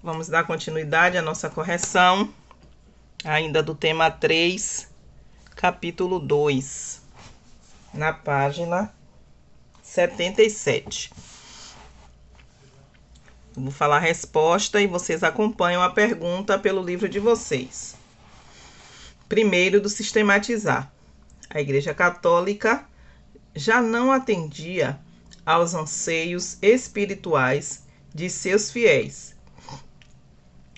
Vamos dar continuidade à nossa correção, ainda do tema 3, capítulo 2, na página 77. Vou falar a resposta e vocês acompanham a pergunta pelo livro de vocês. Primeiro, do sistematizar. A Igreja Católica já não atendia aos anseios espirituais de seus fiéis.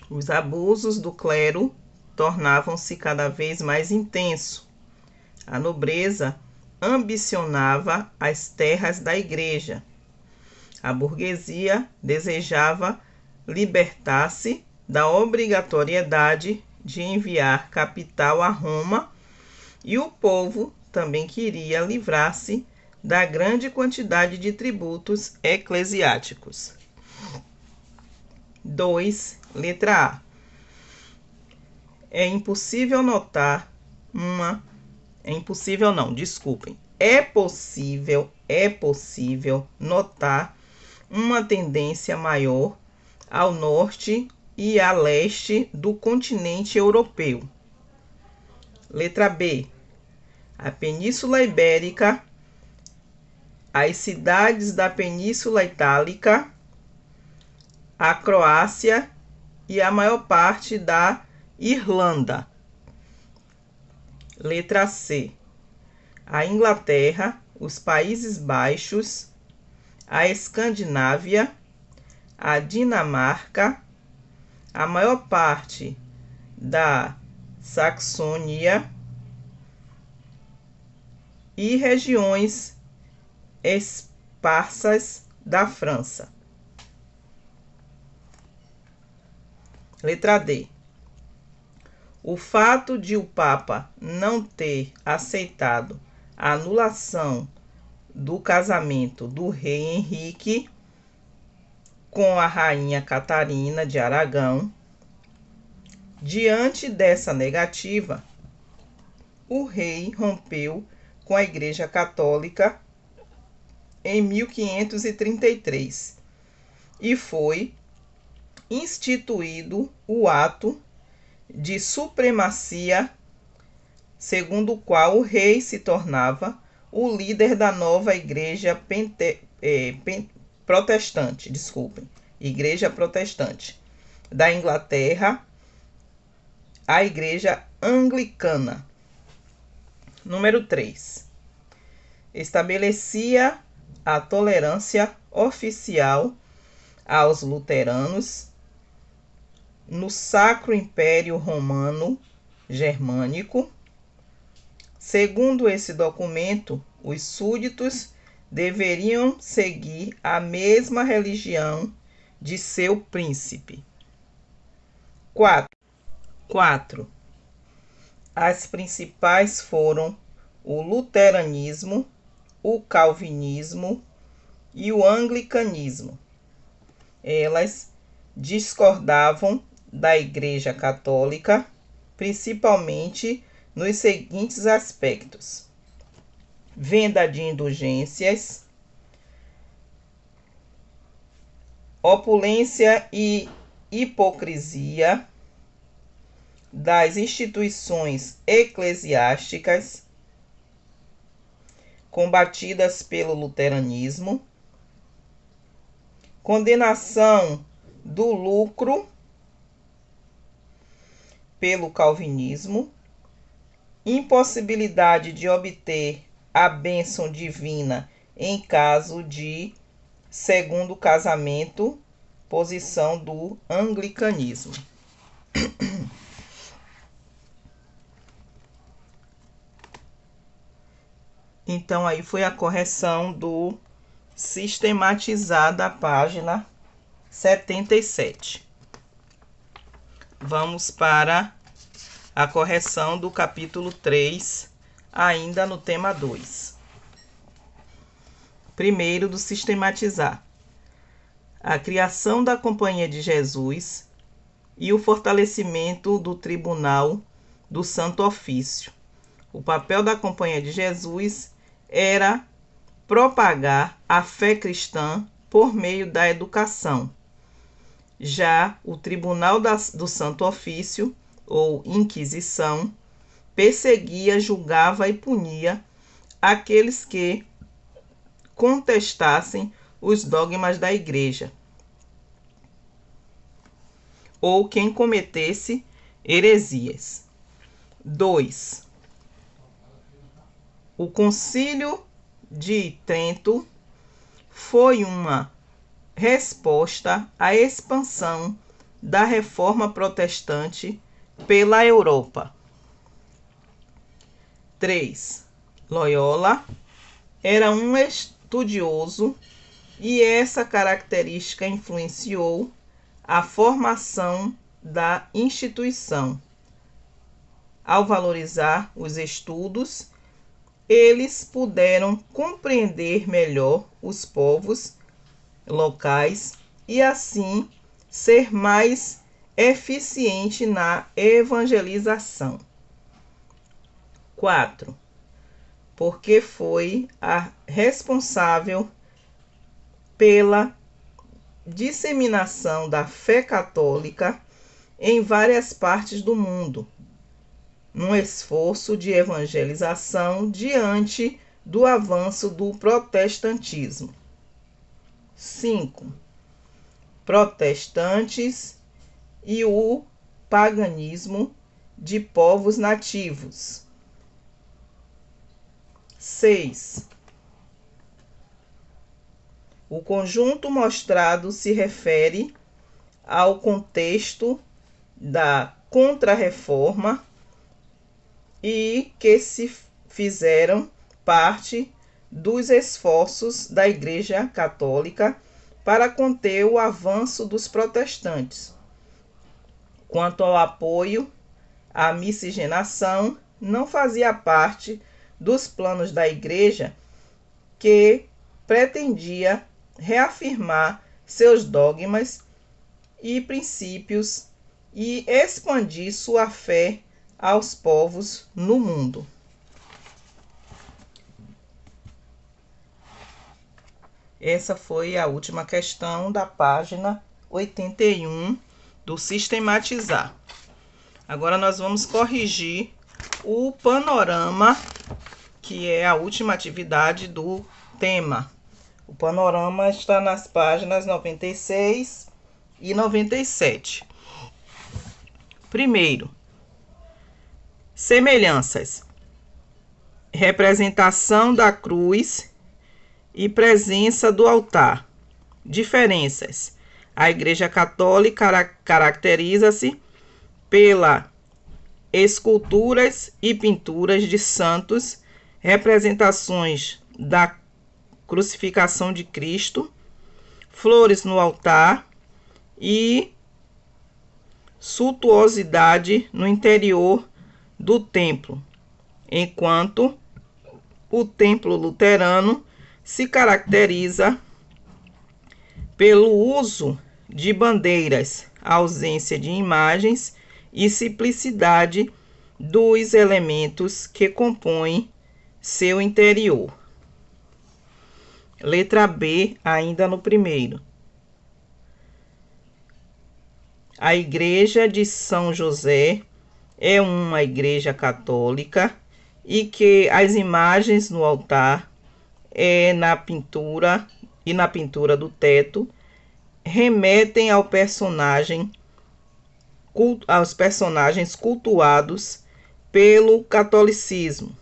Os abusos do clero tornavam-se cada vez mais intensos. A nobreza ambicionava as terras da Igreja. A burguesia desejava libertar-se da obrigatoriedade de enviar capital a Roma e o povo também queria livrar-se da grande quantidade de tributos eclesiásticos. 2. Letra A. É possível notar uma tendência maior ao norte e a leste do continente europeu. Letra B. A Península Ibérica, as cidades da Península Itálica, a Croácia e a maior parte da Irlanda. Letra C. A Inglaterra, os Países Baixos, a Escandinávia, a Dinamarca, a maior parte da Saxônia e regiões esparsas da França. Letra D. O fato de o Papa não ter aceitado a anulação do casamento do rei Henrique com a rainha Catarina de Aragão. Diante dessa negativa, o rei rompeu com a Igreja Católica em 1533 e foi instituído o ato de supremacia, segundo o qual o rei se tornava o líder da nova Igreja Protestante da Inglaterra, a Igreja Anglicana. Número 3. Estabelecia a tolerância oficial aos luteranos no Sacro Império Romano Germânico. Segundo esse documento, os súditos deveriam seguir a mesma religião de seu príncipe. 4. As principais foram o luteranismo, o calvinismo e o anglicanismo. Elas discordavam da Igreja Católica, principalmente nos seguintes aspectos: venda de indulgências, opulência e hipocrisia das instituições eclesiásticas combatidas pelo luteranismo, condenação do lucro pelo calvinismo, impossibilidade de obter a bênção divina em caso de segundo casamento, posição do anglicanismo. Então, aí foi a correção do sistematizar da página 77. Vamos para a correção do capítulo 3, ainda no tema 2. Primeiro, do sistematizar. A criação da Companhia de Jesus e o fortalecimento do Tribunal do Santo Ofício. O papel da Companhia de Jesus era propagar a fé cristã por meio da educação. Já o Tribunal do Santo Ofício, ou Inquisição, perseguia, julgava e punia aqueles que contestassem os dogmas da Igreja, ou quem cometesse heresias. 2. O Concílio de Trento foi uma resposta à expansão da Reforma Protestante pela Europa. 3. Loyola era um estudioso e essa característica influenciou a formação da instituição. Ao valorizar os estudos, eles puderam compreender melhor os povos locais e assim ser mais eficiente na evangelização. 4. Porque foi a responsável pela disseminação da fé católica em várias partes do mundo, num esforço de evangelização diante do avanço do protestantismo. 5. Protestantes e o paganismo de povos nativos. 6. O conjunto mostrado se refere ao contexto da Contra-Reforma e que se fizeram parte dos esforços da Igreja Católica para conter o avanço dos protestantes. Quanto ao apoio à miscigenação, não fazia parte dos planos da Igreja, que pretendia reafirmar seus dogmas e princípios e expandir sua fé aos povos no mundo. Essa foi a última questão da página 81 do Sistematizar. Agora nós vamos corrigir o panorama, que é a última atividade do tema. O panorama está nas páginas 96 e 97. Primeiro, semelhanças. Representação da cruz e presença do altar. Diferenças. A Igreja Católica caracteriza-se pela esculturas e pinturas de santos, representações da crucificação de Cristo, flores no altar e suntuosidade no interior do templo, enquanto o templo luterano se caracteriza pelo uso de bandeiras, ausência de imagens e simplicidade dos elementos que compõem seu interior. Letra B, ainda no primeiro. A Igreja de São José é uma igreja católica e que as imagens no altar na pintura do teto remetem aos personagens cultuados pelo catolicismo.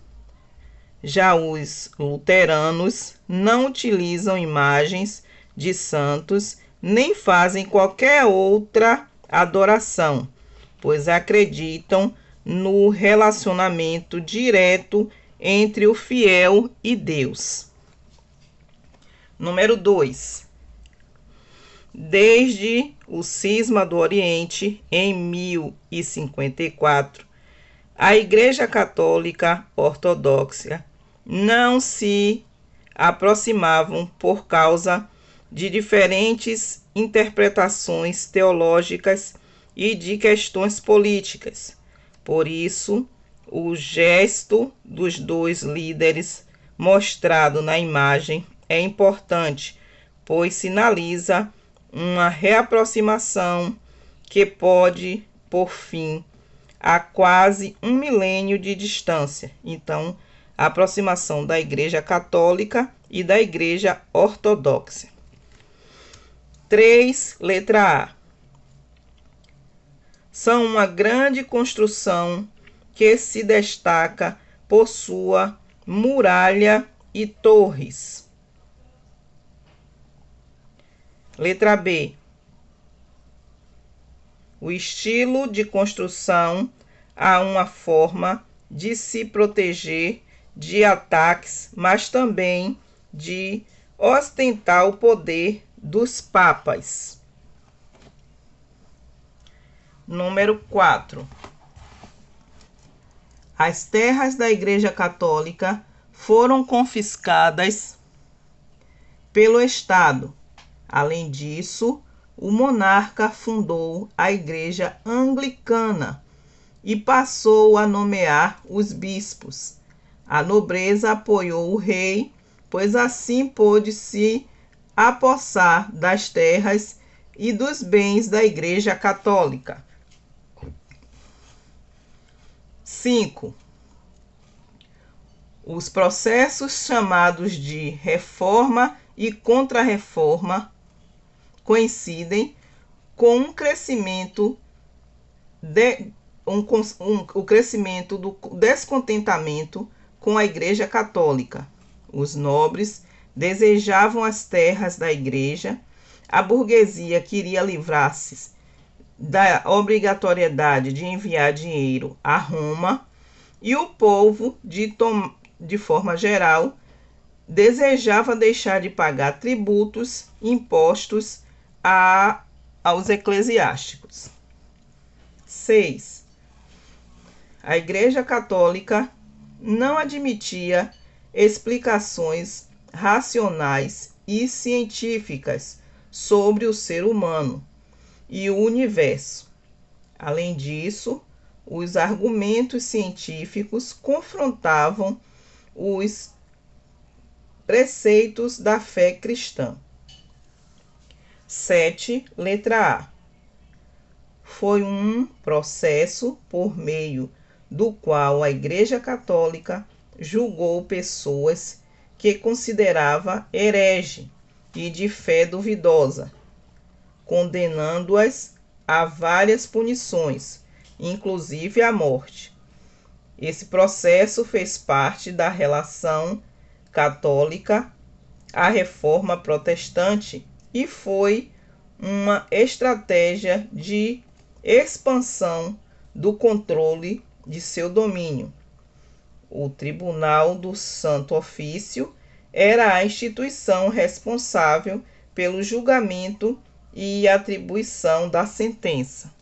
Já os luteranos não utilizam imagens de santos nem fazem qualquer outra adoração, pois acreditam no relacionamento direto entre o fiel e Deus. Número 2. Desde o cisma do Oriente, em 1054, a Igreja Católica Ortodoxa não se aproximavam por causa de diferentes interpretações teológicas e de questões políticas. Por isso, o gesto dos dois líderes mostrado na imagem é importante, pois sinaliza uma reaproximação que pode por fim a quase 1 milênio de distância. Então, a aproximação da Igreja Católica e da Igreja Ortodoxa. 3, letra A. São uma grande construção que se destaca por sua muralha e torres. Letra B. O estilo de construção há uma forma de se proteger de ataques, mas também de ostentar o poder dos papas. Número 4. As terras da Igreja Católica foram confiscadas pelo Estado. Além disso, o monarca fundou a Igreja Anglicana e passou a nomear os bispos. A nobreza apoiou o rei, pois assim pôde se apossar das terras e dos bens da Igreja Católica. 5. Os processos chamados de reforma e contra-reforma coincidem com o crescimento do descontentamento com a Igreja Católica. Os nobres desejavam as terras da Igreja, a burguesia queria livrar-se da obrigatoriedade de enviar dinheiro a Roma e o povo, de forma geral, desejava deixar de pagar tributos, impostos aos eclesiásticos. 6. A Igreja Católica não admitia explicações racionais e científicas sobre o ser humano e o universo. Além disso, os argumentos científicos confrontavam os preceitos da fé cristã. 7, letra A. Foi um processo por meio do qual a Igreja Católica julgou pessoas que considerava herege e de fé duvidosa, condenando-as a várias punições, inclusive a morte. Esse processo fez parte da relação católica à reforma protestante e foi uma estratégia de expansão do controle de seu domínio. O Tribunal do Santo Ofício era a instituição responsável pelo julgamento e atribuição da sentença.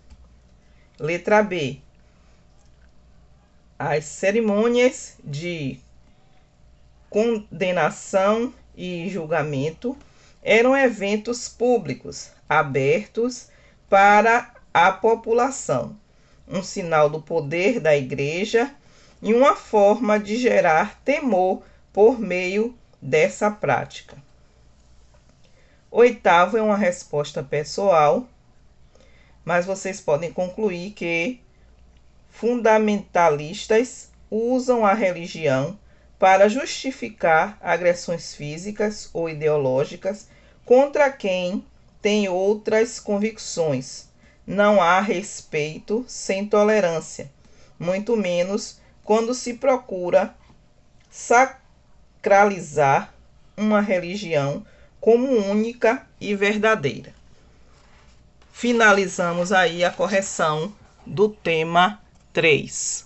Letra B. As cerimônias de condenação e julgamento eram eventos públicos, abertos para a população, um sinal do poder da Igreja e uma forma de gerar temor por meio dessa prática. 8º é uma resposta pessoal, mas vocês podem concluir que fundamentalistas usam a religião para justificar agressões físicas ou ideológicas contra quem tem outras convicções. Não há respeito sem tolerância, muito menos quando se procura sacralizar uma religião como única e verdadeira. Finalizamos aí a correção do tema 3.